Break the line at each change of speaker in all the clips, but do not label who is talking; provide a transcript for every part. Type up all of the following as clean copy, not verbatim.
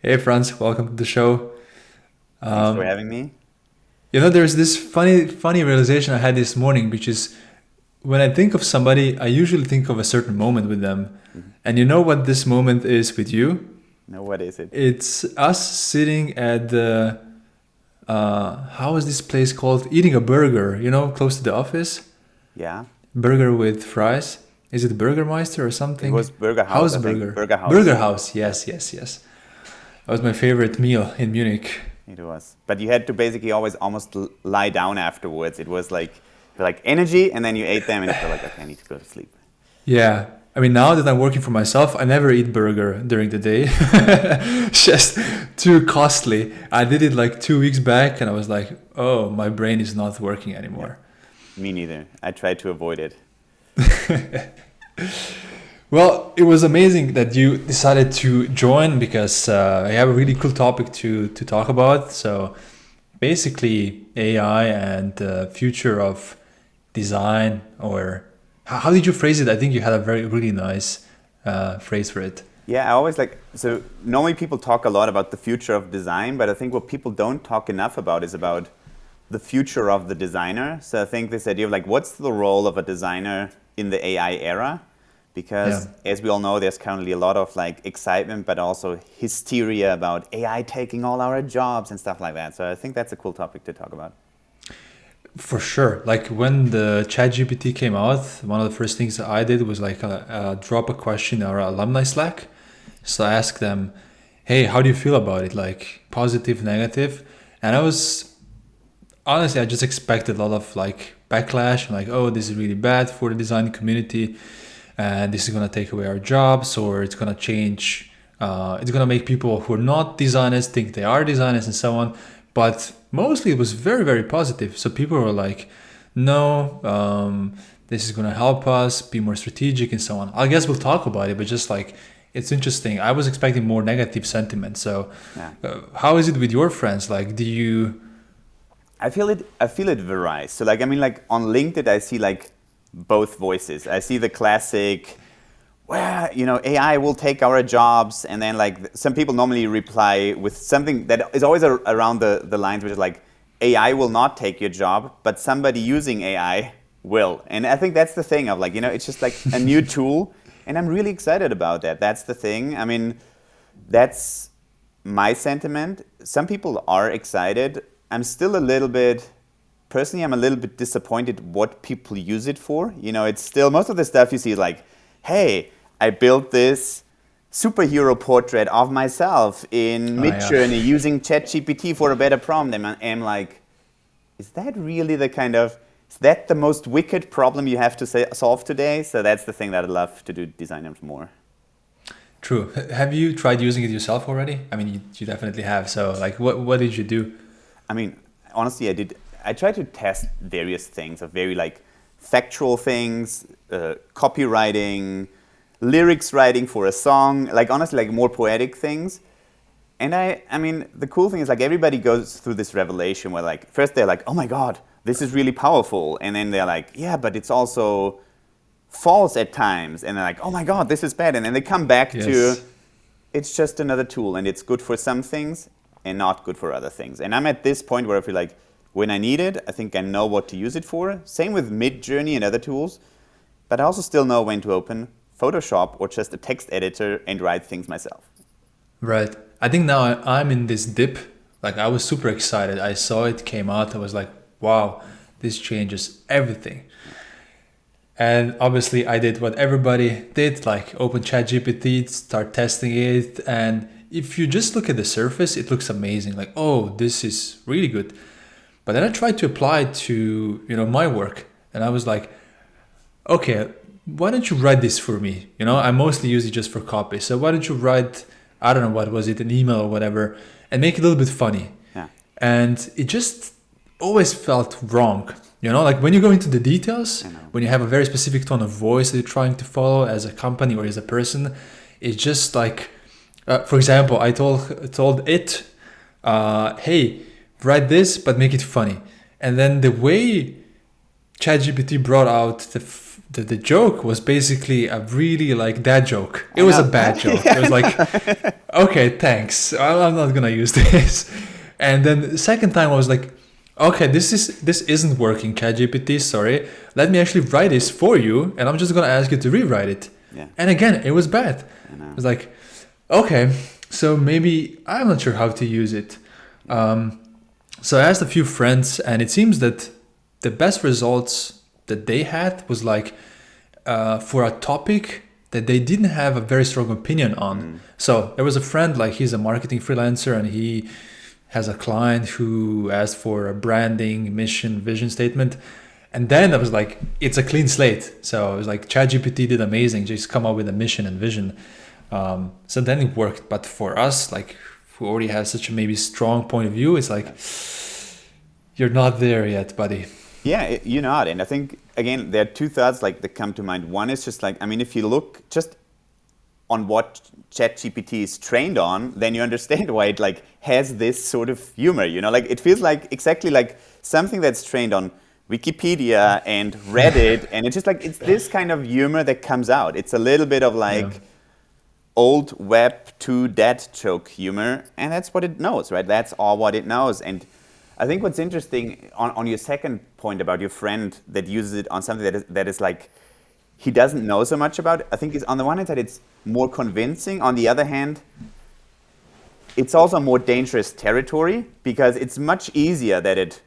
Hey Franz, welcome to the show.
Thanks for
Um,
having me.
there's this funny realization I had this morning, which is when I think of somebody, I usually think of a certain moment with them.
Mhm.
And you know what this moment is with you?
No, what is it?
It's us sitting at the, how is this place called? Eating a burger, close to the office.
Yeah,
Burger with fries. Is it Burgermeister or
it
something?
was Burger House,
House
I think.
Burger.
Burger House.
Burger House,
Yeah,
yes, yes, yes. That was my favorite meal in Munich.
it was. But you had to basically always almost lie down afterwards. It was like energy, and then you ate them, and you felt like, okay, I need to go to sleep.
Yeah. I mean, now that I'm working for myself, I never eat burger during the day. It's just too costly. I did it like 2 weeks back and I was like, oh, my brain is not working
Yeah,
anymore.
me neither. I tried to avoid it.
Well, it was amazing that you decided to join because I have a really cool topic to talk about. So basically, AI and the future of design, or how did you phrase it? I think you had a very really nice phrase for it.
Yeah, I always like, so normally people talk a lot about the future of design, but I think what people don't talk enough about is about the future of the designer. So I think this idea of like, what's the role of a designer in the AI era?
Yeah,
Because as we all know, there's currently a lot of like excitement, but also hysteria about AI taking all our jobs and stuff like that. So I think that's a cool topic to talk about.
for sure. Like when the Chat GPT came out, one of the first things that I did was like drop a question in our alumni Slack. So I asked them, hey, how do you feel about it? Like positive, negative? And I was honestly, I just expected a lot of like backlash and like, oh, this is really bad for the design community, and this is gonna take away our jobs, or it's gonna change. It's gonna make people who are not designers think they are designers and so on. But mostly, it was very, very positive. So people were like, no, this is gonna help us be more strategic and so on. I guess we'll talk about it, but just like it's interesting. I was expecting more negative sentiment. So,
Yeah.
how is it with your friends? Like, do you?
I feel it varies. So like I mean like on LinkedIn I see like both voices. I see the classic well, AI will take our jobs, and then like some people normally reply with something that is always around the lines which is like AI will not take your job, but somebody using AI will. And I think that's the thing of like, it's just like a new tool, and I'm really excited about that. That's the thing. I mean, that's my sentiment. Some people are excited. I'm still a little bit, personally, I'm a little bit disappointed what people use it for. It's still, most of the stuff you see is like, hey, I built this superhero portrait of myself in
Oh yeah.
Midjourney using Chat GPT for a better prompt. And I'm like, is that really is that the most wicked problem you have to solve today? So that's the thing that I'd love to do design more.
True. Have you tried using it yourself already? I mean, you definitely have. So, like, what did you do?
I mean, honestly, I did. I tried to test various things of very like factual things, copywriting, lyrics writing for a song, like honestly, like more poetic things. And I mean, the cool thing is like everybody goes through this revelation where like first they're like, oh my god, this is really powerful, and then they're like, yeah, but it's also false at times, and they're like, oh my god, this is bad, and then they come back to
Yes.
it's just another tool, and it's good for some things and not good for other things. And I'm at this point where I feel like when I need it, I think I know what to use it for. Same with Midjourney and other tools, but I also still know when to open Photoshop or just a text editor and write things myself.
Right. I think now I'm in this dip. Like, I was super excited. I saw it came out. I was like, wow, this changes everything. And obviously, I did what everybody did, like open ChatGPT, start testing it. And if you just look at the surface, it looks amazing. Like, oh, this is really good. But then I tried to apply it to, my work. And I was like, okay, why don't you write this for me? I mostly use it just for copy. So why don't you write, I don't know, what was it, an email or whatever, and make it a little bit funny.
Yeah.
And it just always felt wrong. Like when you go into the details,
I know.
when you have a very specific tone of voice that you're trying to follow as a company or as a person, it's just like, for example, I told it, hey, write this but make it funny. And then the way ChatGPT brought out the joke was basically a really like dad joke. It
I
was a
know.
bad joke. It was like, okay, thanks. I'm not gonna use this. And then the second time I was like, okay, this isn't working, ChatGPT. Sorry. Let me actually write this for you, and I'm just gonna ask you to rewrite it.
Yeah.
And again, it was bad.
I know.
It was like, okay, so maybe I'm not sure how to use it. So I asked a few friends, and it seems that the best results that they had was like for a topic that they didn't have a very strong opinion on. So there was a friend, like he's a marketing freelancer, and he has a client who asked for a branding, mission, vision statement. And then I was like, it's a clean slate. So it was like ChatGPT did amazing, just come up with a mission and vision. So then it worked. But for us, like who already have such a maybe strong point of view, it's like, you're not there yet, buddy.
Yeah, you're not. And I think, again, there are two thoughts like that come to mind. One is just like, I mean, if you look just on what ChatGPT is trained on, then you understand why it like has this sort of humor, you know, like it feels like exactly like something that's trained on Wikipedia and Reddit. And it's just like, it's this kind of humor that comes out. It's a little bit of like old Web 2 dad joke humor. And that's what it knows, right? That's all what it knows. And I think what's interesting on your second point about your friend that uses it on something that is like, he doesn't know so much about it. I think it's on the one hand that it's more convincing. On the other hand, it's also more dangerous territory because it's much easier that it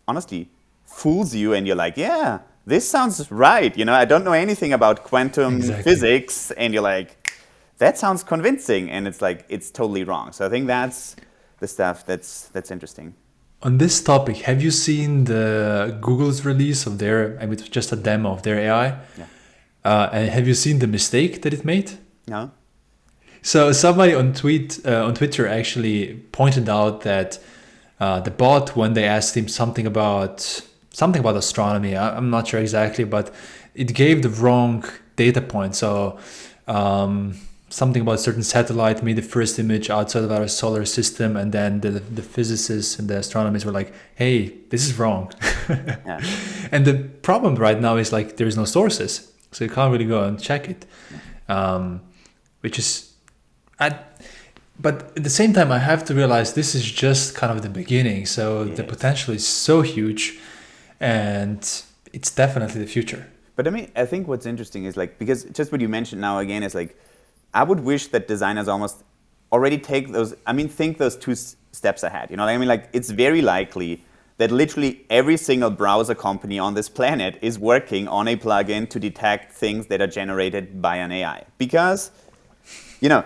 honestly fools you and you're like, yeah, this sounds right. You know, I don't know anything about quantum physics. And you're like, that sounds convincing. And it's like, it's totally wrong. So I think that's the stuff that's interesting.
On this topic, have you seen the Google's release of their, I mean, it's just a demo of their AI?
Yeah.
And have you seen the mistake that it made?
No.
So somebody on Twitter actually pointed out that the bot, when they asked him something about astronomy, I'm not sure exactly, but it gave the wrong data point. So something about a certain satellite made the first image outside of our solar system, and then the physicists and the astronomers were like, hey, this is wrong.
Yeah.
And the problem right now is like there's no sources, so you can't really go and check it, which is but at the same time I have to realize this is just kind of the beginning, so the potential is so huge and it's definitely the future.
But I mean, I think what's interesting is like, because just what you mentioned now again is like, I would wish that designers almost already think those two steps ahead. You know, I mean, like it's very likely that literally every single browser company on this planet is working on a plugin to detect things that are generated by an AI. Because, you know,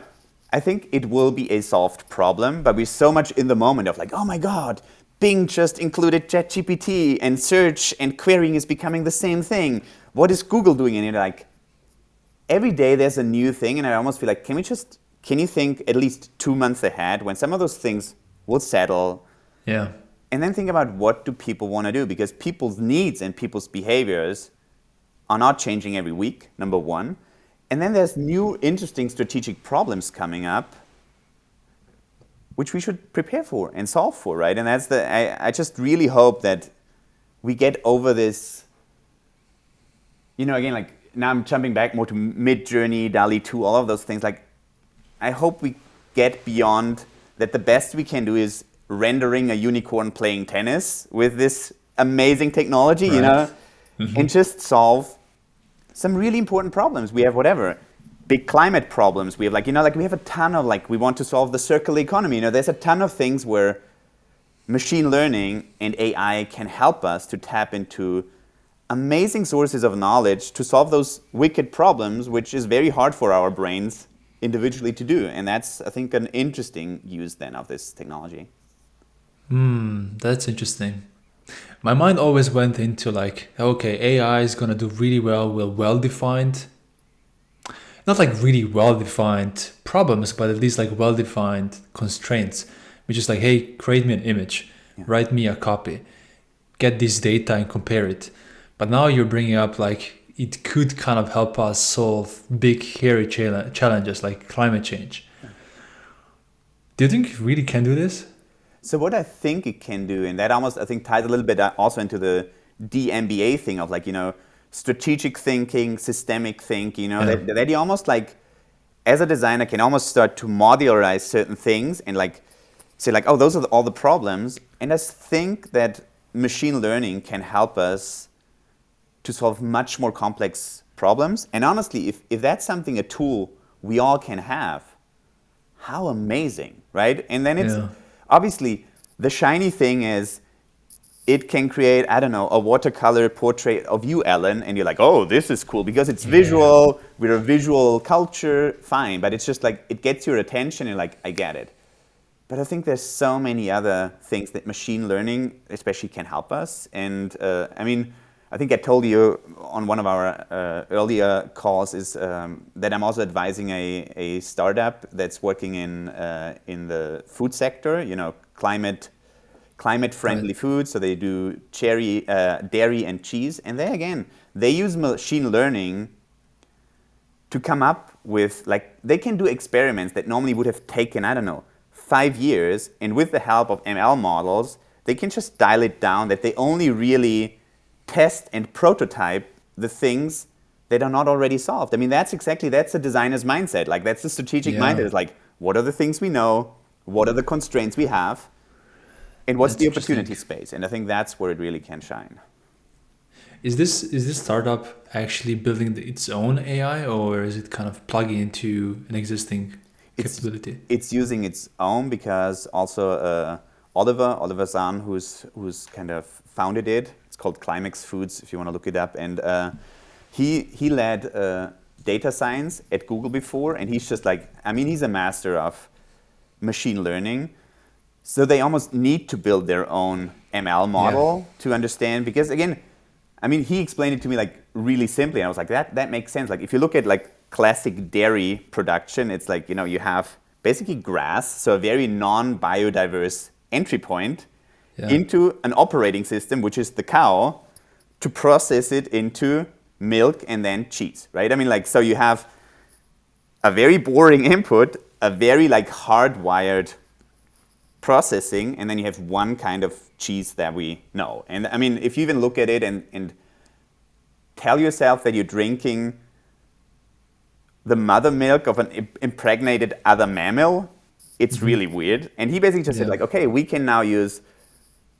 I think it will be a solved problem, but we're so much in the moment of like, oh my God, Bing just included Chat GPT and search and querying is becoming the same thing. What is Google doing? And you're like, every day there's a new thing, and I almost feel like, can you think at least 2 months ahead when some of those things will settle?
Yeah.
And then think about what do people want to do, because people's needs and people's behaviors are not changing every week, number one. And then there's new interesting strategic problems coming up, which we should prepare for and solve for, right? And that's I just really hope that we get over this, you know, again, like, now I'm jumping back more to Midjourney, DALL-E 2, all of those things. Like, I hope we get beyond that. The best we can do is rendering a unicorn playing tennis with this amazing technology, you know, and just solve some really important problems. We have big climate problems. We have we have a ton of we want to solve the circular economy. You know, there's a ton of things where machine learning and AI can help us to tap into amazing sources of knowledge to solve those wicked problems, which is very hard for our brains individually to do. And that's, I think, an interesting use then of this technology.
That's interesting. My mind always went into okay, AI is going to do really well with well-defined, not really well-defined problems, but at least well-defined constraints, which is hey, create me an image, write me a copy, get this data and compare it. But now you're bringing up it could kind of help us solve big, hairy challenges like climate change. Do you think it really can do this?
So what I think it can do, and that almost I think ties a little bit also into the DMBA thing of strategic thinking, systemic thinking, you know,
Yeah.
that you almost like, as a designer, can almost start to modularize certain things and like say like, oh, those are all the problems. And I think that machine learning can help us to solve much more complex problems. And honestly, if that's something, a tool we all can have, how amazing, right? And then it's
Yeah.
obviously the shiny thing is it can create, I don't know, a watercolor portrait of you, Ellen, and you're like, oh, this is cool because it's
Yeah.
visual, we're a visual culture, fine. But it's just like, it gets your attention and you're like, I get it. But I think there's so many other things that machine learning especially can help us. And I mean, I think I told you on one of our earlier calls is that I'm also advising a startup that's working in the food sector, you know, climate-friendly
Right.
food. So they do dairy and cheese. And they use machine learning to come up with, like, they can do experiments that normally would have taken, I don't know, 5 years. And with the help of ML models, they can just dial it down, that they only really test and prototype the things that are not already solved. I mean, that's a designer's mindset. Like, that's the strategic mindset.
Yeah.
It's like, what are the things we know? What are the constraints we have? And what's
That's
the
interesting.
opportunity space? And I think that's where it really can shine.
Is this startup actually building its own AI, or is it kind of plugging into an existing
It's
capability?
it's using its own because also Oliver Zahn, who's kind of founded it. It's called Climax Foods, if you want to look it up. And he led data science at Google before, and he's just like, I mean, he's a master of machine learning. So they almost need to build their own ML
Yeah.
model to understand, because again, I mean, he explained it to me like really simply. And I was like, that makes sense. Like if you look at like classic dairy production, it's like, you know, you have basically grass, so a very non-biodiverse entry point
Yeah.
into an operating system, which is the cow, to process it into milk and then cheese, right? I mean, like, so you have a very boring input, a very like hardwired processing, and then you have one kind of cheese that we know. And I mean, if you even look at it and tell yourself that you're drinking the mother milk of an impregnated other mammal, it's really weird. And he basically just said
Yeah.
like, okay, we can now use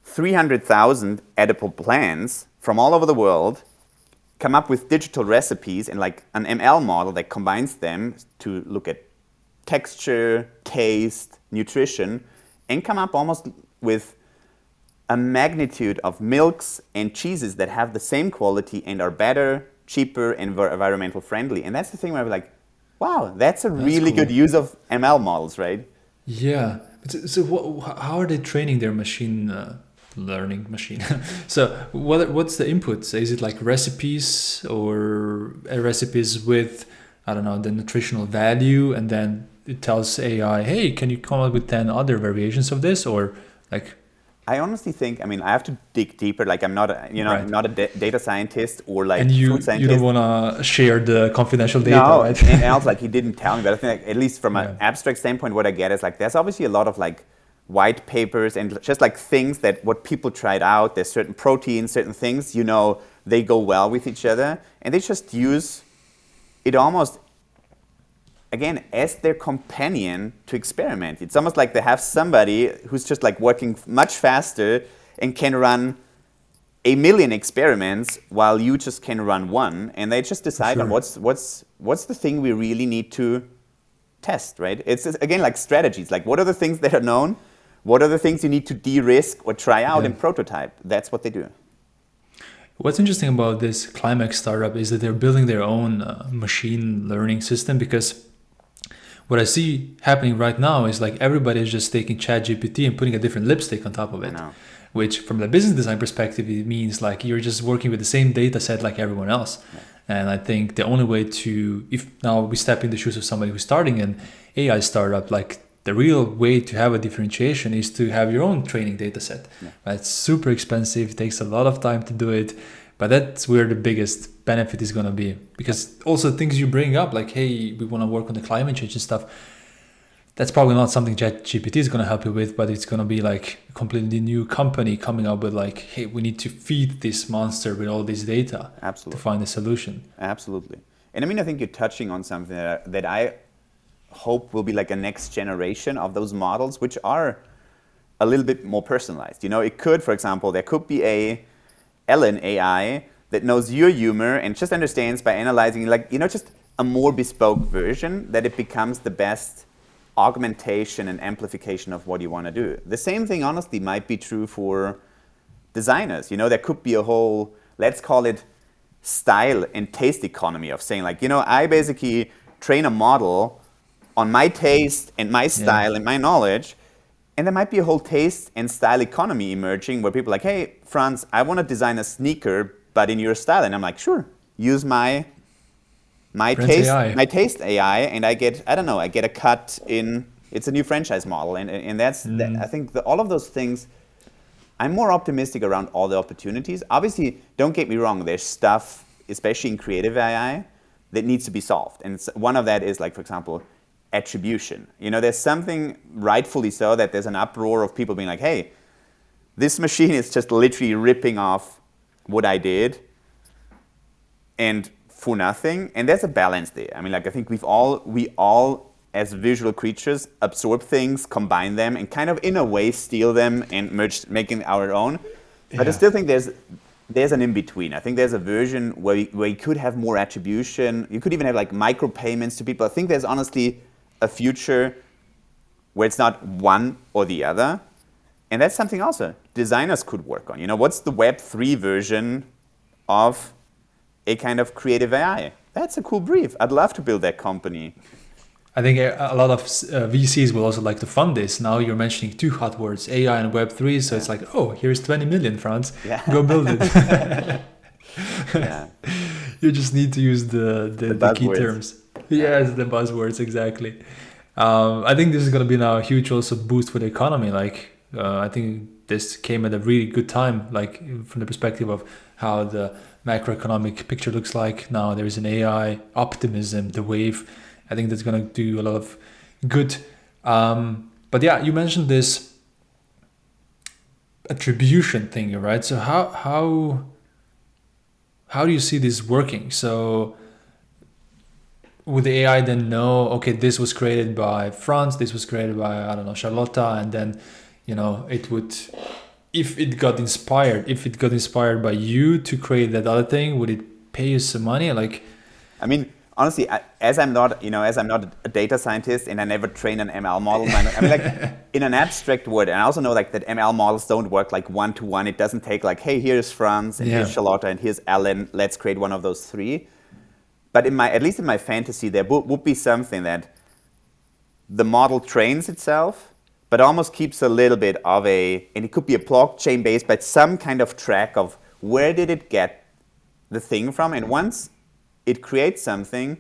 300,000 edible plants from all over the world, come up with digital recipes and like an ML model that combines them to look at texture, taste, nutrition, and come up almost with a magnitude of milks and cheeses that have the same quality and are better, cheaper, and environmental friendly. And that's the thing where we're like, wow, that's a
That's
really good
cool.
use of ML models, right?
Yeah. But so how are they training their machine learning machine? So what's the inputs? Is it like recipes or recipes with, I don't know, the nutritional value, and then it tells AI, hey, can you come up with 10 other variations of this, or like,
I honestly think, I mean, I have to dig deeper. Like, I'm not,
right?
not a data scientist or
And
like food
you don't
scientist.
want to share the confidential data,
No,
right?
and also like he didn't tell me, but I think like, at least from an
Yeah.
abstract standpoint, what I get is like there's obviously a lot of like white papers and just like things that what people tried out. There's certain proteins, certain things, you know, they go well with each other, and they just use it almost again as their companion to experiment. It's almost like they have somebody who's just like working much faster and can run a million experiments while you just can run one, and they just
For
decide on
sure.
what's the thing we really need to test, right? It's just, again, like strategies. Like, what are the things that are known? What are the things you need to de-risk or try out
Yeah.
and prototype? That's what they do.
What's interesting about this Climax startup is that they're building their own machine learning system, because what I see happening right now is like everybody is just taking Chat GPT and putting a different lipstick on top of
I
it,
know.
which from the business design perspective, it means like you're just working with the same data set like everyone else.
Yeah.
And I think the only way to, if now we step in the shoes of somebody who's starting an AI startup, like the real way to have a differentiation is to have your own training data set.
Yeah.
Right? It's super expensive, takes a lot of time to do it, but that's where the biggest benefit is going to be. Because also things you bring up, like, hey, we want to work on the climate change and stuff, that's probably not something ChatGPT is going to help you with, but it's going to be like a completely new company coming up with like, hey, we need to feed this monster with all this data
Absolutely.
to find a solution.
Absolutely. And I mean, I think you're touching on something that I hope will be like a next generation of those models, which are a little bit more personalized. You know, it could, for example, there could be a Ellen AI that knows your humor and just understands by analyzing, like, you know, just a more bespoke version, that it becomes the best augmentation and amplification of what you want to do. The same thing, honestly, might be true for designers. You know, there could be a whole, let's call it style and taste economy of saying, like, you know, I basically train a model on my taste and my style and my knowledge, and there might be a whole taste and style economy emerging where people are like, hey, Franz, I want to design a sneaker, but in your style. And I'm like, sure, use my taste AI, and I get, I don't know, I get a cut in, it's a new franchise model. And that's, I think all of those things, I'm more optimistic around all the opportunities. Obviously, don't get me wrong, there's stuff, especially in creative AI, that needs to be solved. And one of that is, like, for example, attribution. You know, there's something, rightfully so, that there's an uproar of people being like, hey, this machine is just literally ripping off what I did and for nothing. And there's a balance there. I mean, like, I think we all as visual creatures absorb things, combine them, and kind of in a way steal them and making our own. But I still think there's an in-between. I think there's a version where you could have more attribution. You could even have like micropayments to people. I think there's honestly a future where it's not one or the other. And that's something also designers could work on. You know, what's the Web3 version of a kind of creative AI? That's a cool brief. I'd love to build that company.
I think a lot of VCs will also like to fund this. Now you're mentioning two hot words, AI and Web3. So it's like, oh, here's 20 million, Franz. Go build it. You just need to use the key terms. Yes, the buzzwords, exactly. I think this is going to be now a huge also boost for the economy. Like, I think this came at a really good time, like from the perspective of how the macroeconomic picture looks like. Now there is an AI optimism, the wave. I think that's going to do a lot of good. But yeah, you mentioned this attribution thing, right? So how do you see this working? So would the AI then know, okay, this was created by Franz, this was created by, I don't know, Charlotta, and then, you know, it would, if it got inspired by you to create that other thing, would it pay you some money? Like,
I mean, honestly, as I'm not a data scientist and I never train an ML model, I mean, like, in an abstract word, and I also know like that ML models don't work like one-to-one. It doesn't take like, hey, here's Franz and here's Charlotta and here's Alan. Let's create one of those three. But at least in my fantasy, there would be something that the model trains itself, but almost keeps a little bit of and it could be a blockchain based, but some kind of track of where did it get the thing from. And once it creates something,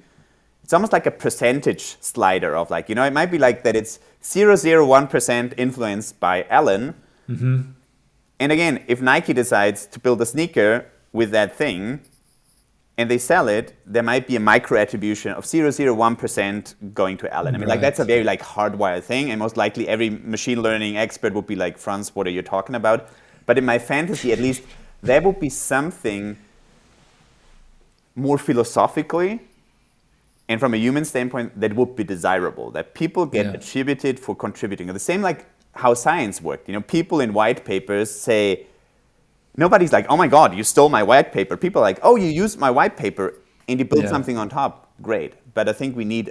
it's almost like a percentage slider of like, you know, it might be like that it's 0.01% influenced by Alan. Mm-hmm. And again, if Nike decides to build a sneaker with that thing and they sell it, there might be a micro attribution of 0.01% going to Alan. I mean, like, that's a very like hardwired thing, and most likely every machine learning expert would be like, Franz, what are you talking about? But in my fantasy, at least, there would be something more philosophically and from a human standpoint that would be desirable, that people get attributed for contributing. The same like how science worked. You know, people in white papers say, nobody's like, oh my God, you stole my white paper. People are like, oh, you used my white paper and you built something on top. Great. But I think we need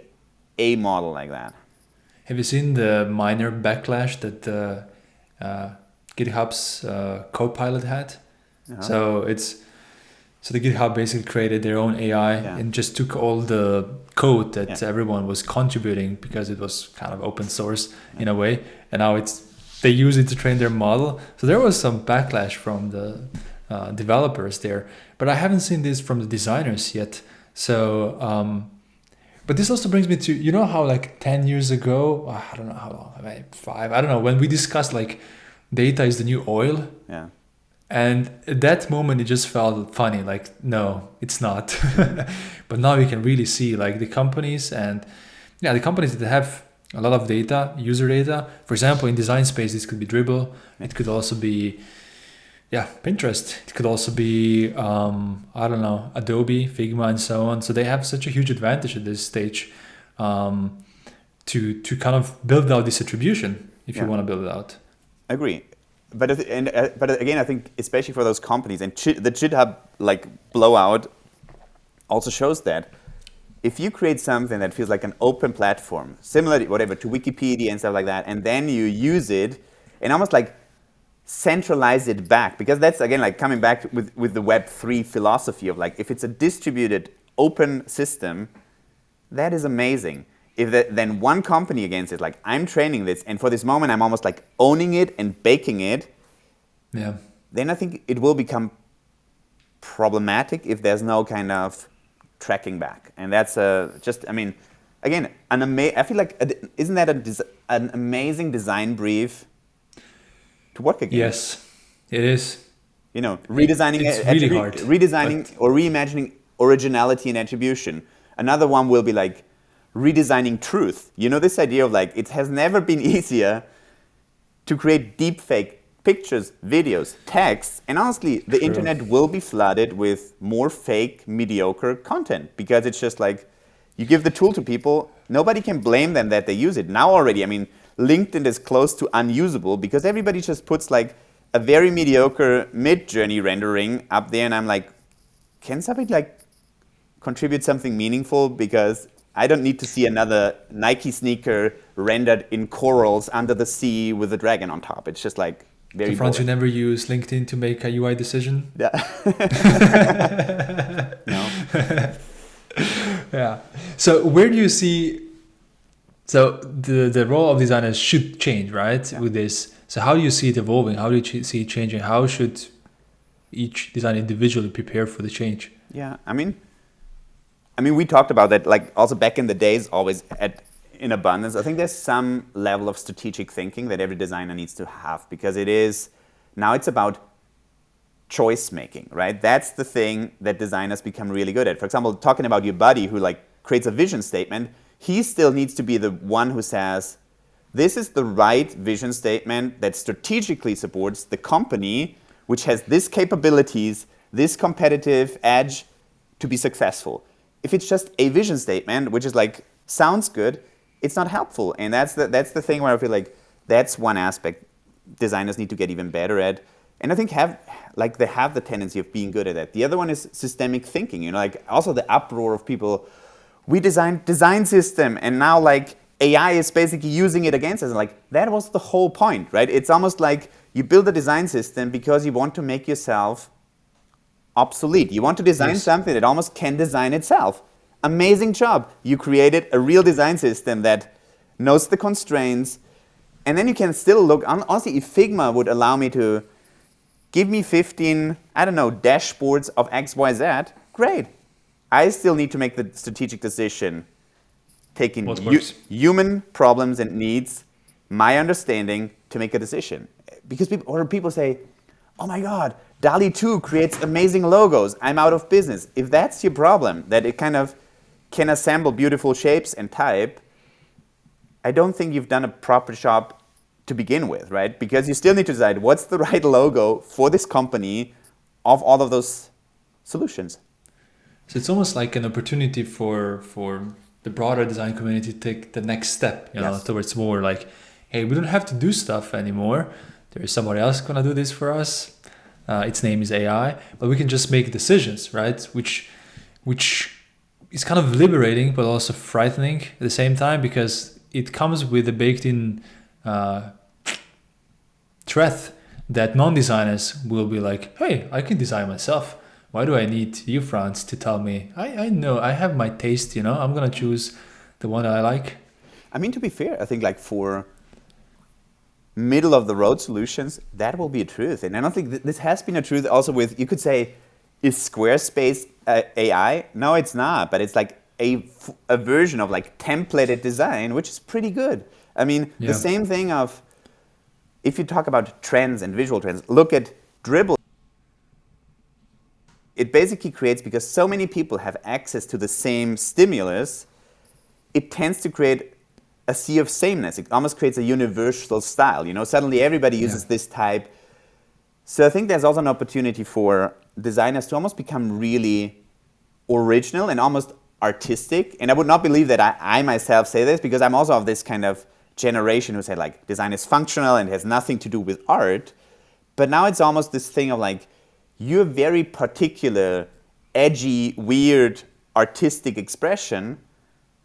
a model like that.
Have you seen the minor backlash that GitHub's Copilot had? So the GitHub basically created their own AI and just took all the code that everyone was contributing because it was kind of open source in a way, and now they use it to train their model. So there was some backlash from the developers there, but I haven't seen this from the designers yet. So, but this also brings me to, you know how like 10 years ago, I don't know how long, maybe 5, I don't know, when we discussed like data is the new oil. Yeah. And at that moment, it just felt funny, like, no, it's not. But now you can really see like the companies and the companies that have a lot of data, user data. For example, in design space, this could be Dribble. It could also be, yeah, Pinterest. It could also be, I don't know, Adobe, Figma, and so on. So they have such a huge advantage at this stage to kind of build out this attribution if you want to build it out.
Agree. But again, I think especially for those companies, and the GitHub like blowout also shows that if you create something that feels like an open platform, similar to whatever to Wikipedia and stuff like that, and then you use it and almost like centralize it back, because that's again like coming back with the Web3 philosophy of like if it's a distributed open system, that is amazing. If then one company against it, like I'm training this, and for this moment I'm almost like owning it and baking it, then I think it will become problematic if there's no kind of tracking back. And that's just, I mean, again, I feel like, isn't that an amazing design brief to work against?
Yes, it is.
You know, redesigning
it's really hard.
Redesigning or reimagining originality and attribution. Another one will be like redesigning truth. You know, this idea of like, it has never been easier to create deepfake pictures, videos, texts, and honestly, the internet will be flooded with more fake, mediocre content, because it's just like, you give the tool to people, nobody can blame them that they use it. Now already, I mean, LinkedIn is close to unusable because everybody just puts like a very mediocre Midjourney rendering up there, and I'm like, can somebody like contribute something meaningful? Because I don't need to see another Nike sneaker rendered in corals under the sea with a dragon on top. It's just like very boring.
Franz, you never use LinkedIn to make a UI decision?
Yeah. No.
Yeah. So where do you see, so the role of designers should change, right? With this. So how do you see it evolving? How do you see it changing? How should each designer individually prepare for the change?
Yeah, I mean, we talked about that, like also back in the days, always in abundance. I think there's some level of strategic thinking that every designer needs to have, because now it's about choice making, right? That's the thing that designers become really good at. For example, talking about your buddy who like creates a vision statement, he still needs to be the one who says, this is the right vision statement that strategically supports the company, which has this capabilities, this competitive edge to be successful. If it's just a vision statement, which is like, sounds good, it's not helpful. And that's the thing where I feel like that's one aspect designers need to get even better at. And I think they have the tendency of being good at that. The other one is systemic thinking, you know, like also the uproar of people, we designed design system and now like AI is basically using it against us. And like, that was the whole point, right? It's almost like you build a design system because you want to make yourself obsolete. You want to design something that almost can design itself. Amazing job. You created a real design system that knows the constraints, and then you can still look, honestly, if Figma would allow me to give me 15, I don't know, dashboards of X, Y, Z, great. I still need to make the strategic decision, taking human problems and needs, my understanding to make a decision. Because people say, oh my God, DALL-E 2 creates amazing logos. I'm out of business. If that's your problem, that it kind of can assemble beautiful shapes and type, I don't think you've done a proper job to begin with, right? Because you still need to decide what's the right logo for this company of all of those solutions.
So it's almost like an opportunity for the broader design community to take the next step, you know, towards more like, hey, we don't have to do stuff anymore. There is somebody else gonna do this for us. Its name is AI, but we can just make decisions, right? Which is kind of liberating, but also frightening at the same time, because it comes with a baked-in threat that non-designers will be like, hey, I can design myself. Why do I need you, Franz, to tell me? I know, I have my taste, you know, I'm gonna choose the one that I like.
I mean, to be fair, I think like for middle of the road solutions, that will be a truth. And I don't think this has been a truth also with, you could say, is Squarespace AI? No, it's not, but it's like a version of like templated design, which is pretty good. I mean, the same thing of, if you talk about trends and visual trends, look at Dribble. It basically creates, because so many people have access to the same stimulus, it tends to create a sea of sameness. It almost creates a universal style. Suddenly everybody uses this type. So I think there's also an opportunity for designers to almost become really original and almost artistic. And I would not believe that I myself say this, because I'm also of this kind of generation who say like design is functional and has nothing to do with art. But now it's almost this thing of like your very particular, edgy, weird, artistic expression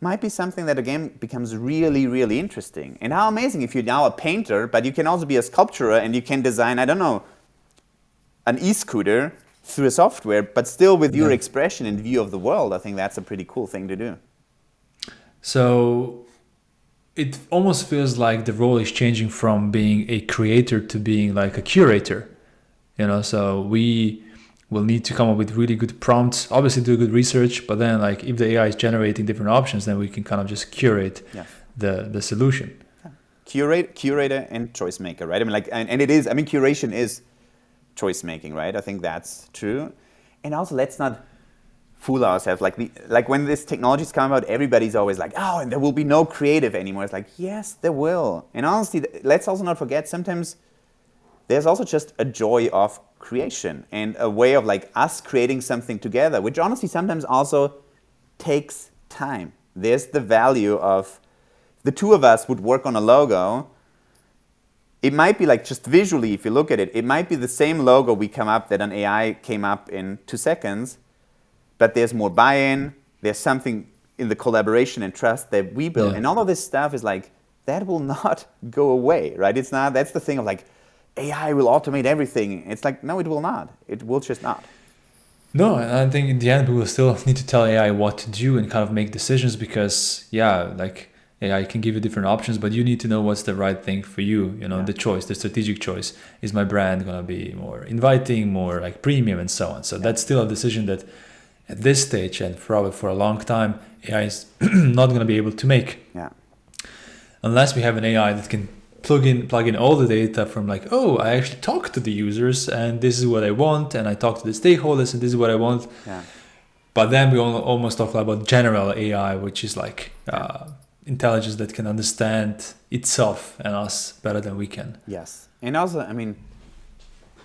might be something that again becomes really, really interesting. And how amazing if you're now a painter, but you can also be a sculptor and you can design, I don't know, an e-scooter through a software, but still with your expression and view of the world. I think that's a pretty cool thing to do.
So it almost feels like the role is changing from being a creator to being like a curator. So we will need to come up with really good prompts, obviously do good research, but then like if the AI is generating different options, then we can kind of just curate the solution.
Curator and choice maker, right? I mean, like, and it is, I mean, curation is choice making, right? I think that's true. And also, let's not fool ourselves. Like when this technology is coming out, everybody's always like, oh, and there will be no creative anymore. It's like, yes, there will. And honestly, let's also not forget, sometimes there's also just a joy of creation and a way of like us creating something together, which honestly sometimes also takes time. There's the value of the two of us would work on a logo. It might be like just visually, if you look at it, it might be the same logo we come up that an AI came up in 2 seconds, but there's more buy-in, there's something in the collaboration and trust that we build. And all of this stuff is like, that will not go away, right? It's not, that's the thing of like, AI will automate everything. It's like, no, it will not. It will just not.
No, and I think in the end, we will still need to tell AI what to do and kind of make decisions because, like AI can give you different options, but you need to know what's the right thing for you. The choice, the strategic choice. Is my brand going to be more inviting, more like premium and so on? So that's still a decision that at this stage and probably for a long time, AI is not going to be able to make.
Yeah.
Unless we have an AI that can plug in all the data from like, oh, I actually talk to the users and this is what I want, and I talk to the stakeholders and this is what I want.
Yeah.
But then we almost talk about general AI, which is like intelligence that can understand itself and us better than we can.
Yes. And also, I mean,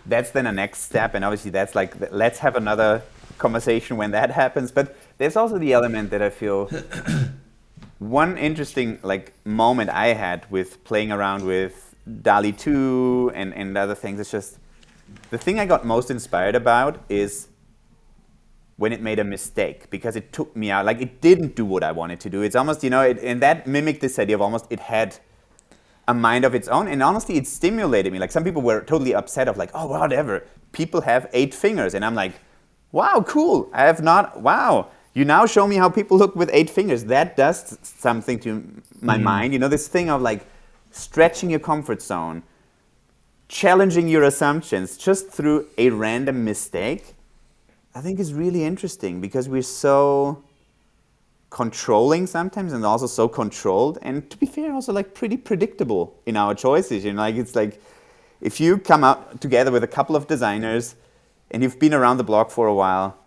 that's then a next step, and obviously that's like, let's have another conversation when that happens. But there's also the element that I feel one interesting like moment I had with playing around with DALL-E 2 and other things. It's just the thing I got most inspired about is when it made a mistake, because it took me out. Like it didn't do what I wanted to do. It's almost, and that mimicked this idea of almost it had a mind of its own. And honestly, it stimulated me. Like some people were totally upset of like, oh, whatever. People have 8 fingers. And I'm like, wow, cool. I have not, wow. You now show me how people look with 8 fingers. That does something to my mind. This thing of like stretching your comfort zone, challenging your assumptions just through a random mistake, I think is really interesting because we're so controlling sometimes and also so controlled. And to be fair, also like pretty predictable in our choices. It's like if you come out together with a couple of designers and you've been around the block for a while,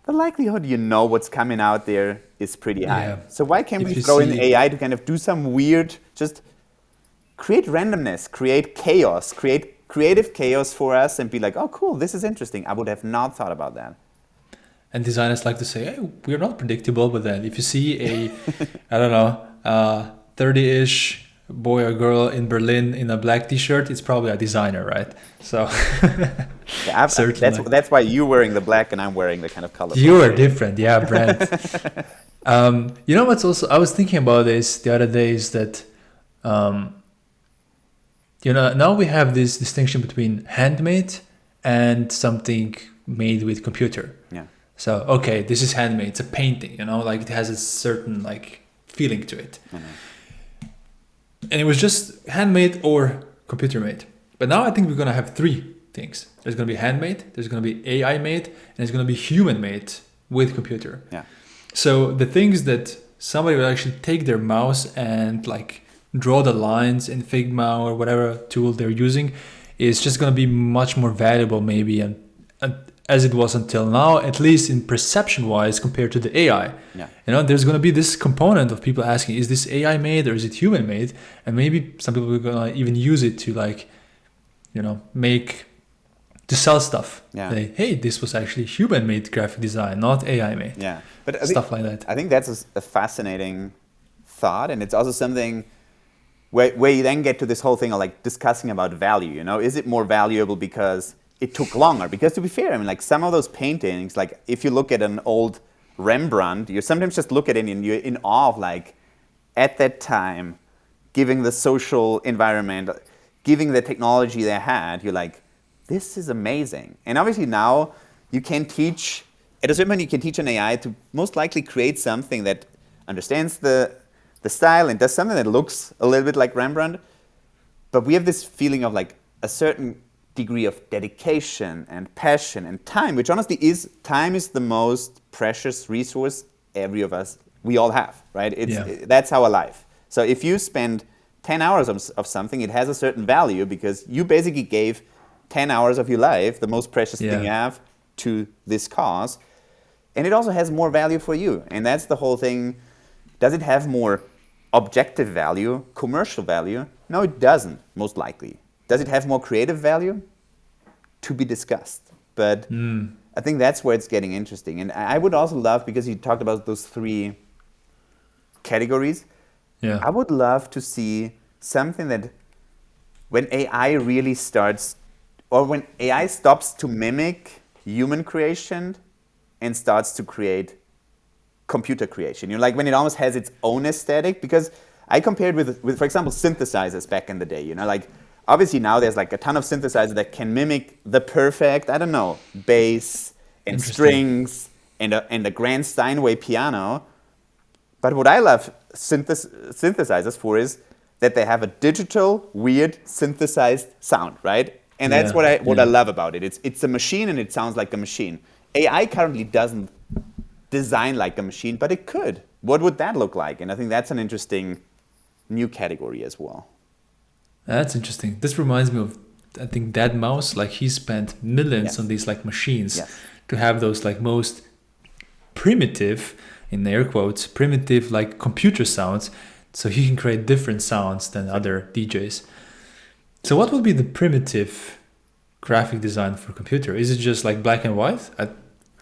the likelihood what's coming out there is pretty high. Yeah. So why can't we throw in AI to kind of do some weird, just create randomness, create chaos, create creative chaos for us and be like, oh, cool, this is interesting. I would have not thought about that.
And designers like to say, hey, we're not predictable, but then if you see a, I don't know, 30-ish boy or girl in Berlin in a black t-shirt, it's probably a designer, right? So
yeah, that's why you're wearing the black and I'm wearing the kind of color.
You are different, yeah, brand. What's also, I was thinking about this the other day is that, now we have this distinction between handmade and something made with computer.
Yeah.
So, okay, this is handmade, it's a painting, like it has a certain like feeling to it. Mm-hmm. And it was just handmade or computer made. But now I think we're going to have 3 things. There's going to be handmade, there's going to be AI made, and there's going to be human made with computer.
Yeah.
So the things that somebody will actually take their mouse and like draw the lines in Figma or whatever tool they're using is just going to be much more valuable maybe and as it was until now, at least in perception wise compared to the AI.
Yeah.
There's going to be this component of people asking, is this AI made or is it human made? And maybe some people are going to even use it to to sell stuff.
Yeah.
Say, hey, this was actually human made graphic design, not AI made.
Yeah. But
stuff like that.
I think that's a fascinating thought. And it's also something where you then get to this whole thing of like discussing about value, is it more valuable because it took longer? Because to be fair, I mean, like some of those paintings, like if you look at an old Rembrandt, you sometimes just look at it and you're in awe of like, at that time, giving the social environment, giving the technology they had, you're like, this is amazing. And obviously now you can teach, at a certain point you can teach an AI to most likely create something that understands the style and does something that looks a little bit like Rembrandt. But we have this feeling of like a certain degree of dedication and passion and time, which honestly time is the most precious resource we all have, right? That's our life. So if you spend 10 hours of something, it has a certain value because you basically gave 10 hours of your life, the most precious thing you have, to this cause. And it also has more value for you. And that's the whole thing. Does it have more objective value, commercial value? No, it doesn't, most likely. Does it have more creative value? To be discussed. But I think that's where it's getting interesting. And I would also love, because you talked about those 3 categories, I would love to see something that when AI really starts, or when AI stops to mimic human creation and starts to create computer creation. Like when it almost has its own aesthetic, because I compared with for example, synthesizers back in the day, like obviously now there's like a ton of synthesizers that can mimic the perfect, I don't know, bass and strings and a grand Steinway piano. But what I love synthesizers for is that they have a digital, weird, synthesized sound, right? And that's what I love about it. It's a machine and it sounds like a machine. AI currently doesn't design like a machine, but it could. What would that look like? And I think that's an interesting new category as well.
That's interesting. This reminds me of, I think, Dead Mouse. Like he spent millions on these like machines to have those like most primitive, in air quotes, primitive like computer sounds, so he can create different sounds than other DJs. So what would be the primitive graphic design for computer? Is it just like black and white?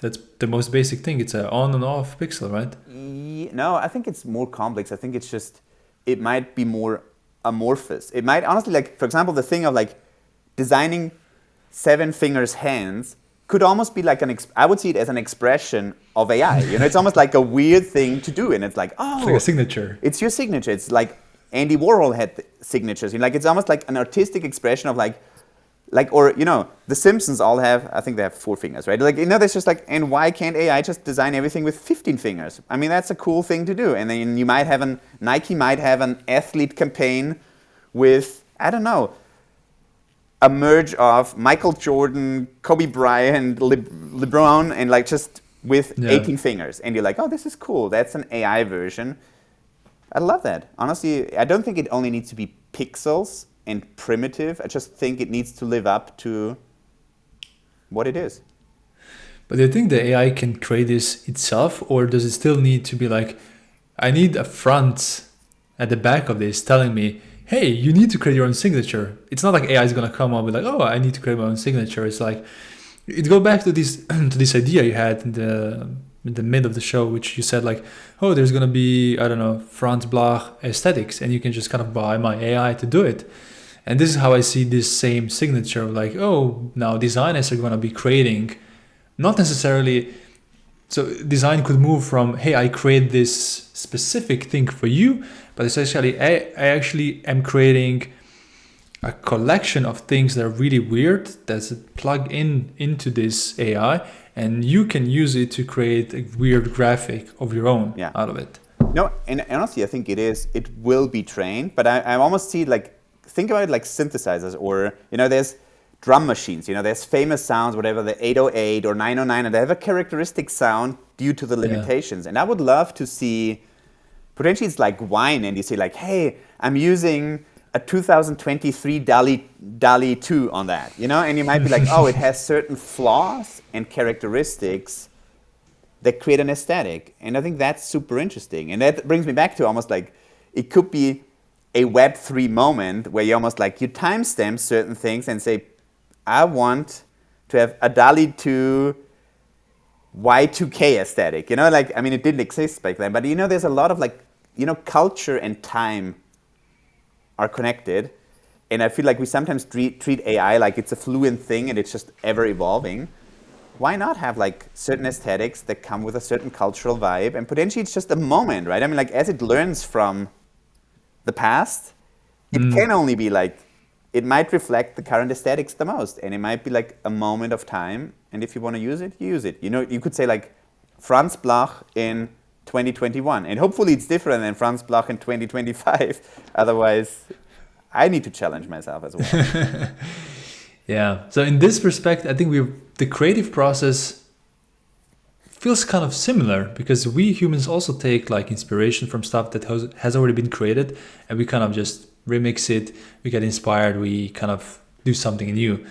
That's the most basic thing. It's an on and off pixel, right?
No, I think it's more complex. I think it's just, it might be more amorphous. It might honestly, like, for example, the thing of like designing 7 fingers hands could almost be like I would see it as an expression of AI. It's almost like a weird thing to do. And it's like,
it's like a signature.
It's your signature. It's like Andy Warhol had signatures. Like it's almost like an artistic expression of like, or, the Simpsons all have, I think they have 4 fingers, right? Like, there's just like, and why can't AI just design everything with 15 fingers? I mean, that's a cool thing to do. And then Nike might have an athlete campaign with, I don't know, a merge of Michael Jordan, Kobe Bryant, LeBron, and like just with 18 fingers. And you're like, oh, this is cool. That's an AI version. I love that. Honestly, I don't think it only needs to be pixels and primitive. I just think it needs to live up to what it is.
But do you think the AI can create this itself, or does it still need to be like, I need a front at the back of this telling me, hey, you need to create your own signature. It's not like AI is going to come up with like, oh, I need to create my own signature. It's like, it goes back to this to this idea you had in the mid of the show, which you said like, oh, there's going to be, I don't know, Franz Blach aesthetics, and you can just kind of buy my AI to do it. And this is how I see this same signature of like, oh, now designers are going to be creating, not necessarily, so design could move from, hey, I create this specific thing for you, but essentially I actually am creating a collection of things that are really weird that's plugged into this AI, and you can use it to create a weird graphic of your own out of it.
No, and honestly, I think it will be trained, but I almost see like, think about it like synthesizers, or, there's drum machines, there's famous sounds, whatever, the 808 or 909, and they have a characteristic sound due to the limitations. And I would love to see, potentially it's like wine, and you say like, hey, I'm using a 2023 DALL-E 2 on that, you know? And you might be like, oh, it has certain flaws and characteristics that create an aesthetic. And I think that's super interesting. And that brings me back to almost like, it could be a Web3 moment where you almost like, you timestamp certain things and say, I want to have a DALL-E 2 Y2K aesthetic, you know, like, I mean, it didn't exist back then, but you know, there's a lot of like, you know, culture and time are connected. And I feel like we sometimes treat AI like it's a fluid thing and it's just ever evolving. Why not have like certain aesthetics that come with a certain cultural vibe, and potentially it's just a moment, right? I mean, like as it learns from the past, it can only be like, it might reflect the current aesthetics the most, and it might be like a moment of time. And if you want to use it, you use it. You know, you could say like Franz Blach in 2021, and hopefully it's different than Franz Blach in 2025. Otherwise, I need to challenge myself as well.
Yeah. So in this respect, I think the creative process feels kind of similar, because we humans also take like inspiration from stuff that has already been created, and we kind of just remix it, we get inspired, we kind of do something new.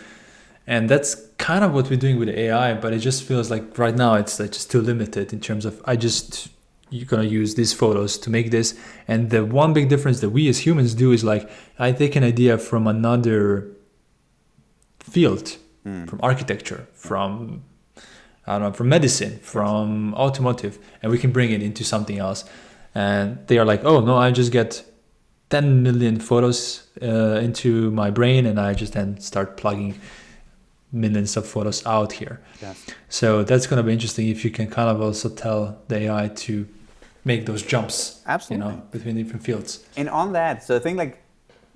And that's kind of what we're doing with AI, but it just feels like right now it's like just too limited in terms of you're gonna use these photos to make this. And the one big difference that we as humans do is like, I take an idea from another field, from architecture, from I don't know, from medicine, from automotive, and we can bring it into something else. And they are like, oh no, I just get 10 million photos into my brain, and I just then start plugging millions of photos out here.
Yes.
So that's going to be interesting if you can kind of also tell the AI to make those jumps.
Absolutely.
You know, between different fields.
And on that, so I think like,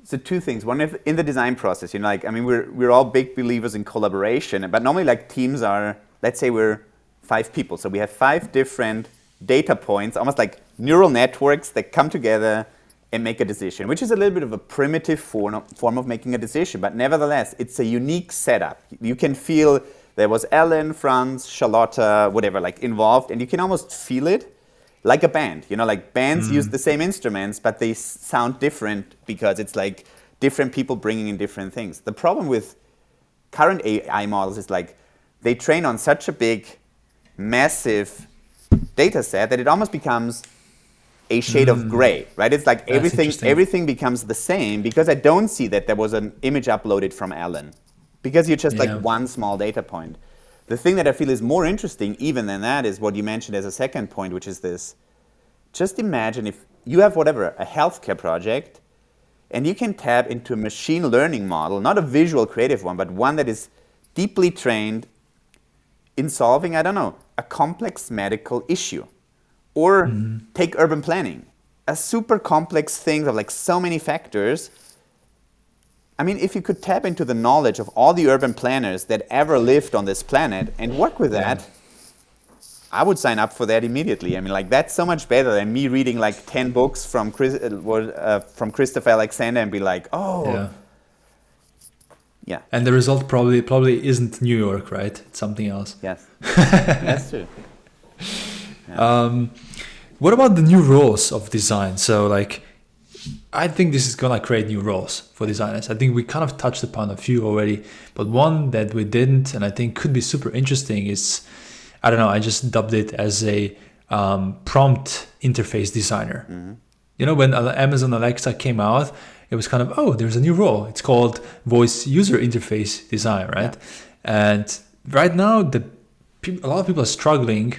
so two things. One, if in the design process, you know, like, I mean, we're all big believers in collaboration, but normally like teams are, let's say we're 5 people. So we have 5 different data points, almost like neural networks that come together and make a decision, which is a little bit of a primitive form of making a decision, but nevertheless, it's a unique setup. You can feel there was Ellen, Franz, Charlotta, whatever, like involved, and you can almost feel it like a band. You know, like bands use the same instruments, but they sound different because it's like different people bringing in different things. The problem with current AI models is like they train on such a big, massive data set that it almost becomes a shade of gray, right? It's like everything becomes the same because I don't see that there was an image uploaded from Alan, because you're just like one small data point. The thing that I feel is more interesting even than that is what you mentioned as a second point, which is this. Just imagine if you have whatever, a healthcare project, and you can tap into a machine learning model, not a visual creative one, but one that is deeply trained in solving, I don't know, a complex medical issue. Or take urban planning, a super complex thing of like so many factors. I mean, if you could tap into the knowledge of all the urban planners that ever lived on this planet and work with that, I would sign up for that immediately. I mean, like that's so much better than me reading like 10 books from Christopher Alexander and be like, oh, yeah.
And the result probably isn't New York, right? It's something else.
Yes, that's true.
Yeah. What about the new roles of design? So like, I think this is gonna create new roles for designers. I think we kind of touched upon a few already, but one that we didn't, and I think could be super interesting is, I don't know, I just dubbed it as a prompt interface designer. You know, when Amazon Alexa came out, it was kind of, oh, there's a new role. It's called voice user interface design, right? Yeah. And right now, a lot of people are struggling.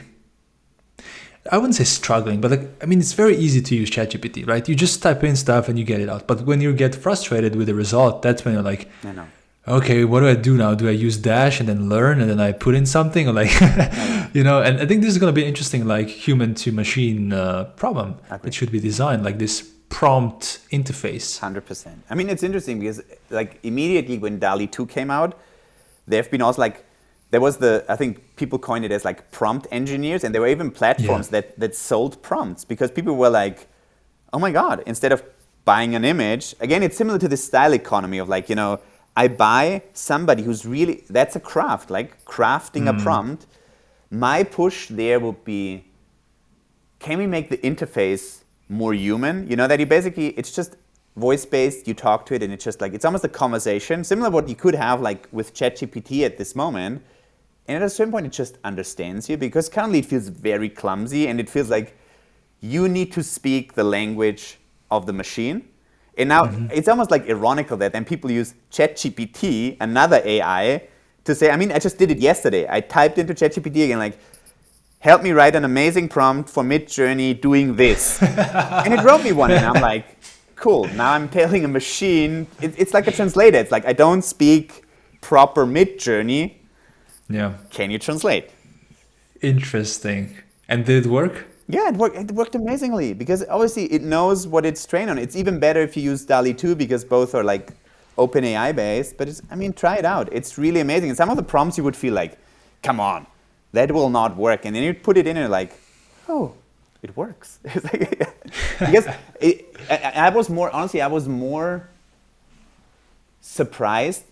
I wouldn't say struggling, but like, I mean, it's very easy to use Chat GPT, right? You just type in stuff and you get it out. But when you get frustrated with the result, that's when you're like, okay, what do I do now? Do I use Dash and then learn and then I put in something, or like, you know? And I think this is going to be interesting, like human to machine problem that should be designed like this prompt interface.
100%. I mean, it's interesting because like immediately when DALL-E 2 came out, there have been also like, there was I think people coined it as like prompt engineers, and there were even platforms that sold prompts because people were like, oh my God, instead of buying an image, again, it's similar to the style economy of like, you know, I buy somebody who's really, that's a craft, like crafting a prompt. My push there would be, can we make the interface more human? You know, that you basically, it's just voice-based, you talk to it and it's just like, it's almost a conversation, similar to what you could have like with ChatGPT at this moment. And at a certain point, it just understands you, because currently it feels very clumsy and it feels like you need to speak the language of the machine. And now it's almost like ironical that then people use ChatGPT, another AI, to say, I mean, I just did it yesterday. I typed into ChatGPT again, like, help me write an amazing prompt for Midjourney doing this. And it wrote me one, and I'm like, cool, now I'm telling a machine, it's like a translator. It's like, I don't speak proper Midjourney.
Yeah.
Can you translate?
Interesting. And did it work?
Yeah, it worked amazingly, because obviously it knows what it's trained on. It's even better if you use DALL-E 2, because both are like OpenAI based, but I mean, try it out. It's really amazing. And some of the prompts you would feel like, come on, that will not work. And then you put it in and you're like, oh, it works. Because I was more surprised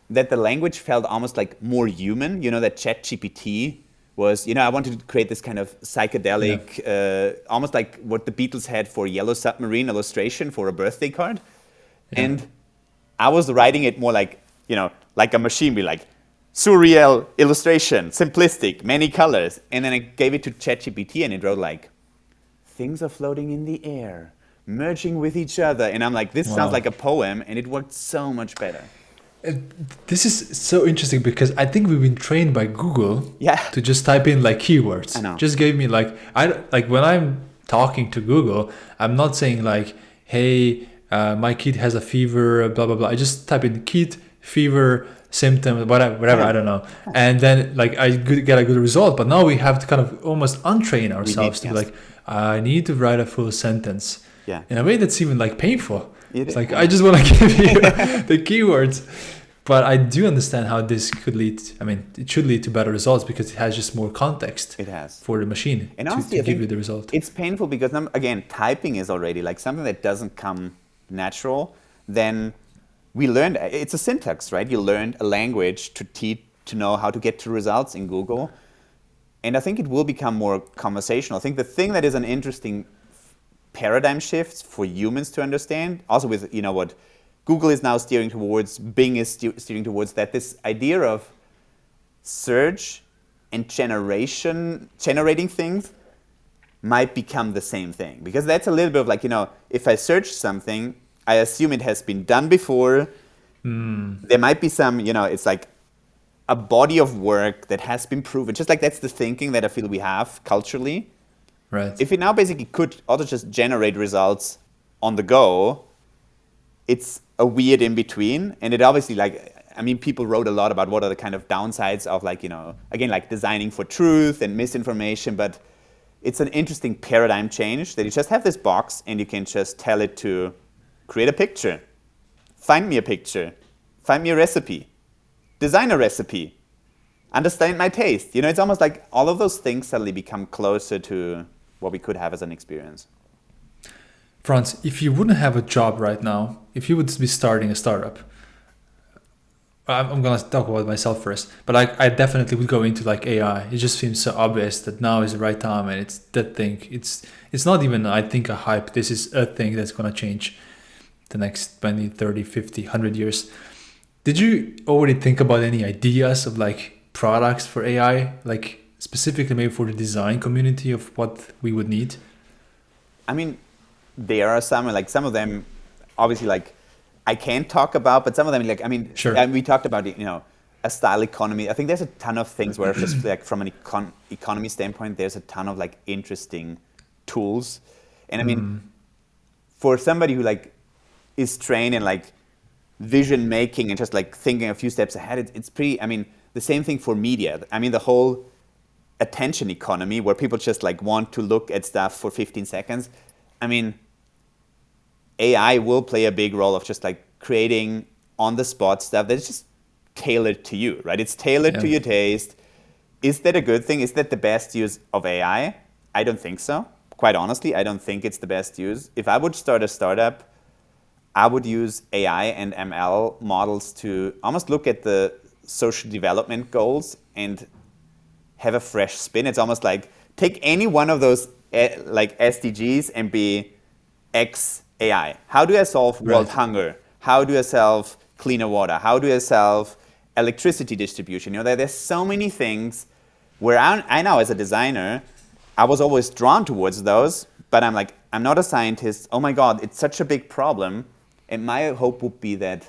that the language felt almost like more human. You know, that ChatGPT was, I wanted to create this kind of psychedelic, almost like what the Beatles had for Yellow Submarine illustration for a birthday card. Yeah. And I was writing it more like, like a machine, be like, surreal illustration, simplistic, many colors. And then I gave it to ChatGPT and it wrote like, things are floating in the air, merging with each other. And I'm like, this sounds like a poem, and it worked so much better.
This is so interesting, because I think we've been trained by Google to just type in like keywords.
I know.
Just gave me like when I'm talking to Google, I'm not saying like, hey, my kid has a fever, blah blah blah. I just type in kid, fever, symptom, whatever, I don't know, and then like I get a good result. But now we have to kind of almost untrain ourselves to be like, I need to write a full sentence. Yeah. In a way that's even like painful. It's like, I just want to give you the keywords. But I do understand how this could lead, it should lead to better results, because it has just more context.
It has.
For the machine
and honestly,
to give you the result.
It's painful because, again, typing is already like something that doesn't come natural. Then we learned, it's a syntax, right? You learned a language to know how to get to results in Google. And I think it will become more conversational. I think the thing that is an interesting paradigm shift for humans to understand, also with, what Google is now steering towards, Bing is steering towards, that this idea of search and generating things might become the same thing. Because that's a little bit of like, if I search something, I assume it has been done before. There might be some, it's like a body of work that has been proven. Just like that's the thinking that I feel we have culturally.
Right.
If it now basically could also just generate results on the go, it's a weird in between. And it obviously people wrote a lot about what are the kind of downsides of again, like designing for truth and misinformation, but it's an interesting paradigm change that you just have this box and you can just tell it to create a picture, find me a picture, find me a recipe, design a recipe, understand my taste. It's almost like all of those things suddenly become closer to what we could have as an experience.
Franz, if you wouldn't have a job right now, if you would be starting a startup, I'm going to talk about myself first, but I definitely would go into like AI. It just seems so obvious that now is the right time, and it's that thing. It's not even, I think, a hype. This is a thing that's going to change the next 20, 30, 50, 100 years. Did you already think about any ideas of like products for AI, like specifically maybe for the design community of what we would need?
There are some of them, obviously, like I can't talk about, but some of them,
sure.
And we talked about, a style economy. I think there's a ton of things where just like from an economy standpoint, there's a ton of like interesting tools. And for somebody who like is trained in like vision making and just like thinking a few steps ahead, it's pretty, the same thing for media. The whole attention economy where people just like want to look at stuff for 15 seconds. AI will play a big role of just like creating on the spot stuff that's just tailored to you, right? It's tailored to your taste. Is that a good thing? Is that the best use of AI? I don't think so. Quite honestly, I don't think it's the best use. If I would start a startup, I would use AI and ML models to almost look at the social development goals and have a fresh spin. It's almost like take any one of those like SDGs and be X AI. How do I solve world
Right.
hunger? How do I solve cleaner water? How do I solve electricity distribution? There's so many things where I know as a designer, I was always drawn towards those, but I'm like, I'm not a scientist. Oh my God, it's such a big problem. And my hope would be that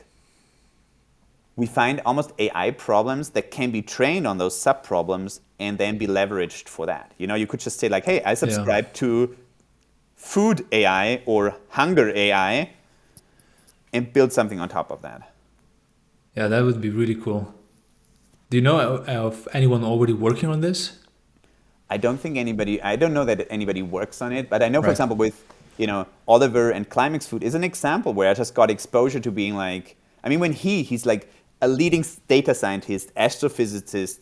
we find almost AI problems that can be trained on those sub-problems and then be leveraged for that. You could just say like, hey, I
Yeah.
subscribe to food AI or hunger AI and build something on top of that.
Yeah, that would be really cool. Do you know of anyone already working on this?
I don't know that anybody works on it, but I know, for
Right.
example, with, Oliver and Climax Food is an example where I just got exposure to being like, I mean, when he's like a leading data scientist, astrophysicist,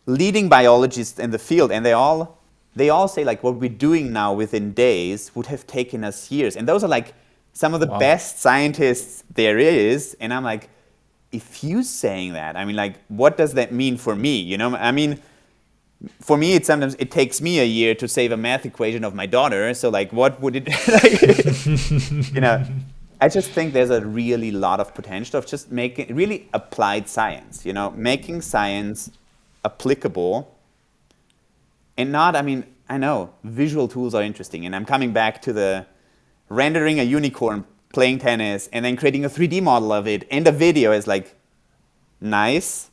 leading biologists in the field, and they all say like what we're doing now within days would have taken us years. And those are like some of the
Wow.
best scientists there is. And I'm like, if you saying that, I mean, like, what does that mean for me? I mean, for me, sometimes it takes me a year to save a math equation of my daughter. So like, what would it, like, I just think there's a really lot of potential of just making really applied science, making science applicable and not, I mean, I know visual tools are interesting, and I'm coming back to the rendering a unicorn playing tennis and then creating a 3D model of it and a video is like nice.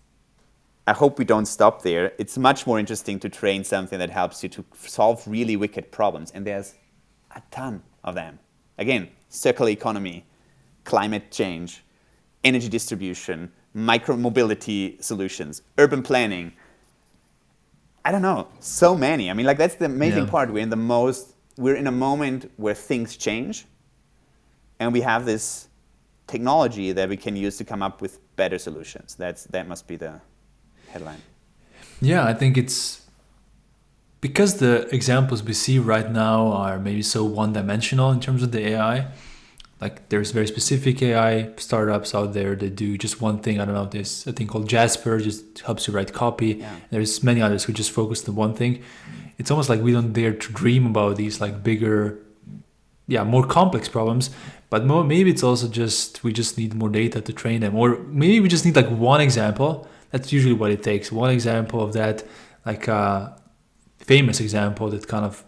I hope we don't stop there. It's much more interesting to train something that helps you to solve really wicked problems, and there's a ton of them. Again, circular economy, climate change, energy distribution, micro-mobility solutions, urban planning. I don't know, so many. I mean, like, that's the amazing
Yeah.
part. We're in a moment where things change, and we have this technology that we can use to come up with better solutions. That must be the headline.
Yeah, I think it's because the examples we see right now are maybe so one-dimensional in terms of the AI. Like there's very specific AI startups out there that do just one thing. I don't know, there's a thing called Jasper, just helps you write copy.
Yeah.
There's many others who just focus on one thing. It's almost like we don't dare to dream about these like bigger, more complex problems. But maybe it's also just we just need more data to train them, or maybe we just need like one example. That's usually what it takes. One example of that, like a famous example that kind of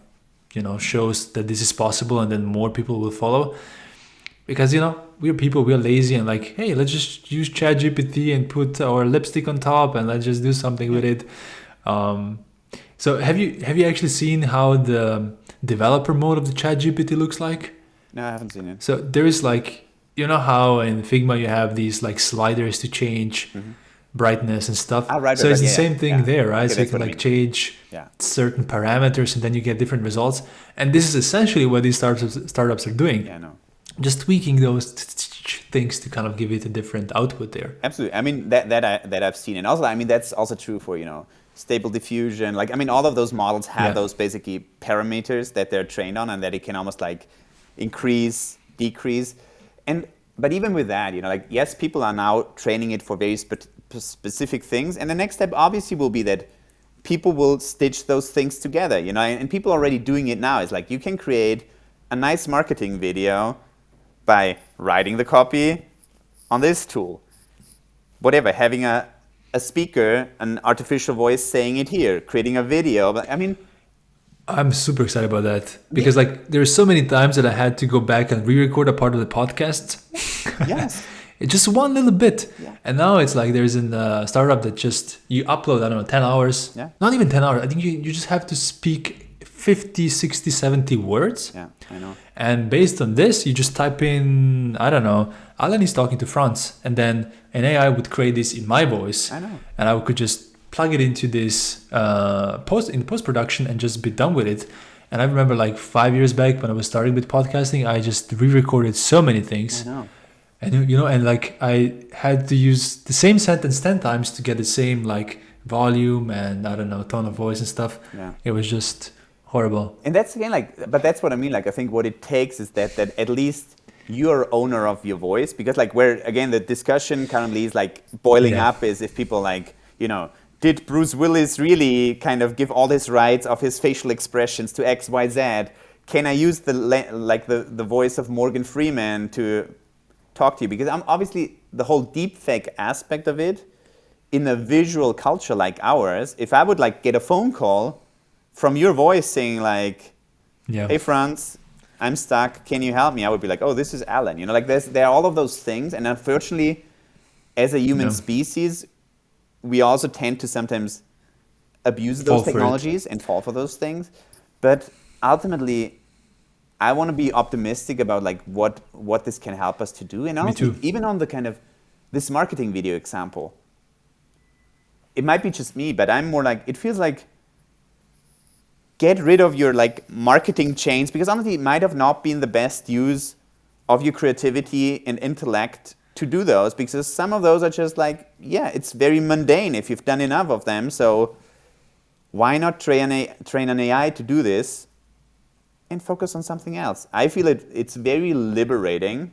shows that this is possible, and then more people will follow. Because we're people, we're lazy, and like, hey, let's just use Chat GPT and put our lipstick on top, and let's just do something with it. So have you actually seen how the developer mode of the Chat GPT looks like?
No, I haven't seen it.
So there is like, how in Figma you have these like sliders to change brightness and stuff.
Right,
So it's the
yeah,
same thing there, right?
Okay,
So you
that's
can
what I
like
mean.
change
Yeah.
certain parameters, and then you get different results. And this is essentially what these startups are doing.
Yeah, no.
Just tweaking those things to kind of give it a different output there.
Absolutely. I mean, that I've seen. And also, I mean, that's also true for, Stable Diffusion. Like, I mean, all of those models have those basically parameters that they're trained on, and that it can almost like increase, decrease. But even with that, like, yes, people are now training it for very specific things. And the next step obviously will be that people will stitch those things together, and people are already doing it now. It's like you can create a nice marketing video by writing the copy on this tool. Whatever, having a speaker, an artificial voice saying it here, creating a video. But I mean,
I'm super excited about that because like there's so many times that I had to go back and re-record a part of the podcast.
yes.
It's just one little bit.
Yeah.
And now it's like there's a startup that just, you upload, I don't know, 10 hours.
Yeah.
Not even 10 hours. I think you just have to speak 50, 60, 70 words.
Yeah, I know.
And based on this, you just type in, I don't know, Alan is talking to Franz. And then an AI would create this in my voice.
I know.
And I could just plug it into this post-production and just be done with it. And I remember like 5 years back when I was starting with podcasting, I just re-recorded so many things.
I know.
And and like I had to use the same sentence 10 times to get the same like volume and I don't know, tone of voice and stuff.
Yeah.
It was just horrible.
And that's again but that's what I mean. Like, I think what it takes is that at least you're owner of your voice, because like where again the discussion currently is like boiling up is if people like, did Bruce Willis really kind of give all his rights of his facial expressions to X, Y, Z? can I use the voice of Morgan Freeman to talk to you? Because I'm obviously the whole deepfake aspect of it in a visual culture like ours. If I would like get a phone call from your voice saying like, "Hey Franz, I'm stuck. Can you help me?" I would be like, "Oh, this is Alan." You know, like there are all of those things, and unfortunately, as a human species, we also tend to sometimes abuse those technologies and fall for those things. But ultimately, I want to be optimistic about like what this can help us to do. And honestly, even on the kind of this marketing video example, it might be just me, but I'm more like, it feels like get rid of your like marketing chains, because honestly, it might have not been the best use of your creativity and intellect to do those, because some of those are just like, yeah, it's very mundane if you've done enough of them. So why not train an AI to do this and focus on something else? I feel it's very liberating.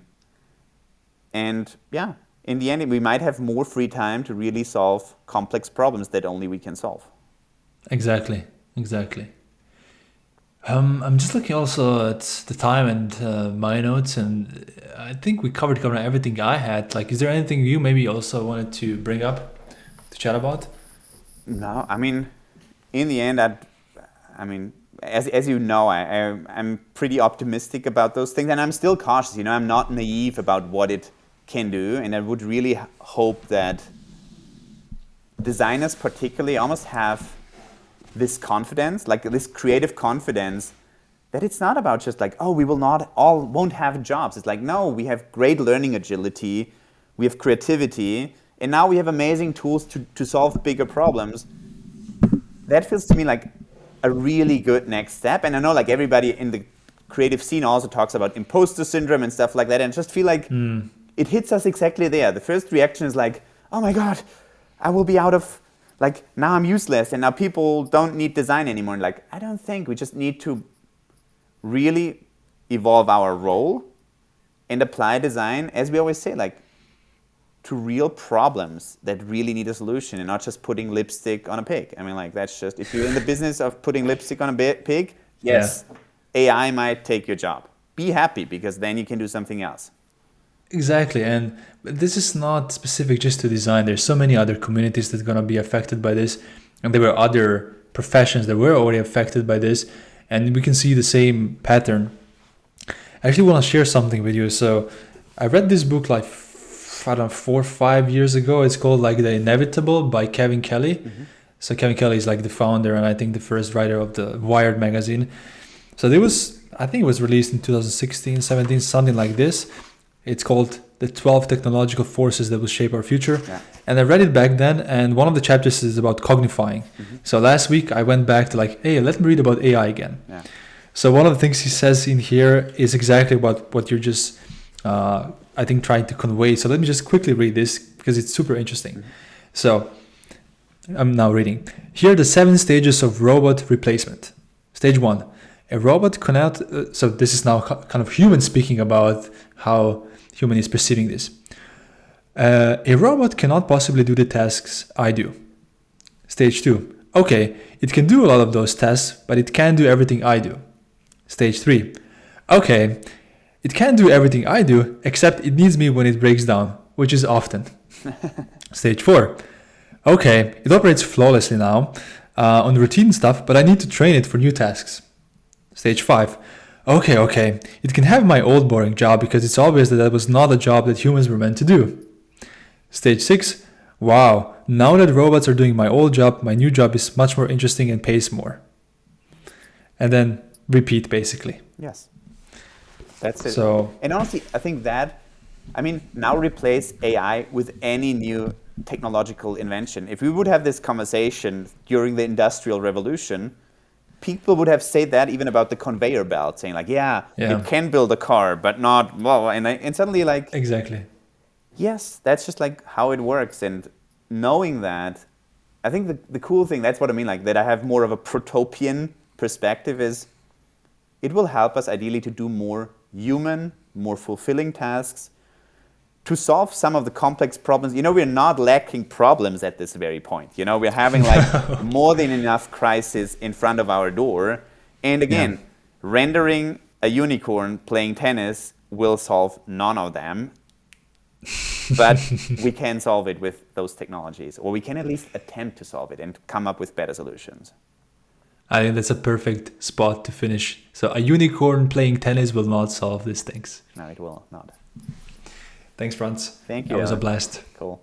And yeah, in the end, we might have more free time to really solve complex problems that only we can solve.
Exactly. I'm just looking also at the time and my notes, and I think we covered kind of everything I had. Like, is there anything you maybe also wanted to bring up to chat about?
No, I mean, in the end, as you know, I'm pretty optimistic about those things, and I'm still cautious. You know, I'm not naive about what it can do, and I would really hope that designers particularly almost have this confidence, like this creative confidence, that it's not about just like, oh, we won't have jobs. It's like, no, we have great learning agility, we have creativity, and now we have amazing tools to solve bigger problems. That feels to me like a really good next step. And I know like everybody in the creative scene also talks about imposter syndrome and stuff like that, and I just feel like it hits us exactly there. The first reaction is like, oh my God, I will be out of, like, now I'm useless and now people don't need design anymore. And like, I don't think. We just need to really evolve our role and apply design, as we always say, like, to real problems that really need a solution, and not just putting lipstick on a pig. I mean, like, that's just, if you're in the business of putting lipstick on a pig, yes, AI might take your job. Be happy, because then you can do something else.
Exactly, and this is not specific just to design. There's so many other communities that are going to be affected by this, and there were other professions that were already affected by this, and we can see the same pattern. I actually want to share something with you. So I read this book like, I don't know, 4 or 5 years ago. It's called like The Inevitable by Kevin Kelly. Mm-hmm. So Kevin Kelly is like the founder and I think the first writer of the Wired magazine. So I think it was released in 2016, 17, something like this. It's called The 12 Technological Forces That Will Shape Our Future. Yeah. And I read it back then, and one of the chapters is about cognifying. Mm-hmm. So last week I went back to like, hey, let me read about AI again. Yeah. So one of the things he says in here is exactly what you're just, I think, trying to convey. So let me just quickly read this because it's super interesting. Mm-hmm. So I'm now reading. Here are the 7 stages of robot replacement. Stage 1. A robot cannot, so this is now kind of human speaking about how human is perceiving this. A robot cannot possibly do the tasks I do. Stage 2. Okay, it can do a lot of those tasks, but it can't do everything I do. Stage 3. Okay, it can do everything I do, except it needs me when it breaks down, which is often. Stage 4. Okay, it operates flawlessly now on routine stuff, but I need to train it for new tasks. Stage 5. Okay, it can have my old boring job because it's obvious that was not a job that humans were meant to do. Stage 6. Wow, now that robots are doing my old job, my new job is much more interesting and pays more. And then repeat, basically.
Yes. That's it. So, and honestly, I think now replace AI with any new technological invention. If we would have this conversation during the Industrial Revolution, people would have said that even about the conveyor belt, saying like, yeah, it can build a car, but not, well, and suddenly like...
Exactly.
Yes, that's just like how it works. And knowing that, I think the cool thing, that's what I mean, like that I have more of a protopian perspective, is it will help us ideally to do more human, more fulfilling tasks, to solve some of the complex problems. We're not lacking problems at this very point. We're having like more than enough crisis in front of our door. And again, rendering a unicorn playing tennis will solve none of them, but we can solve it with those technologies, or we can at least attempt to solve it and come up with better solutions.
I think that's a perfect spot to finish. So a unicorn playing tennis will not solve these things.
No, it will not.
Thanks, Franz.
Thank you.
That was a blast.
Cool.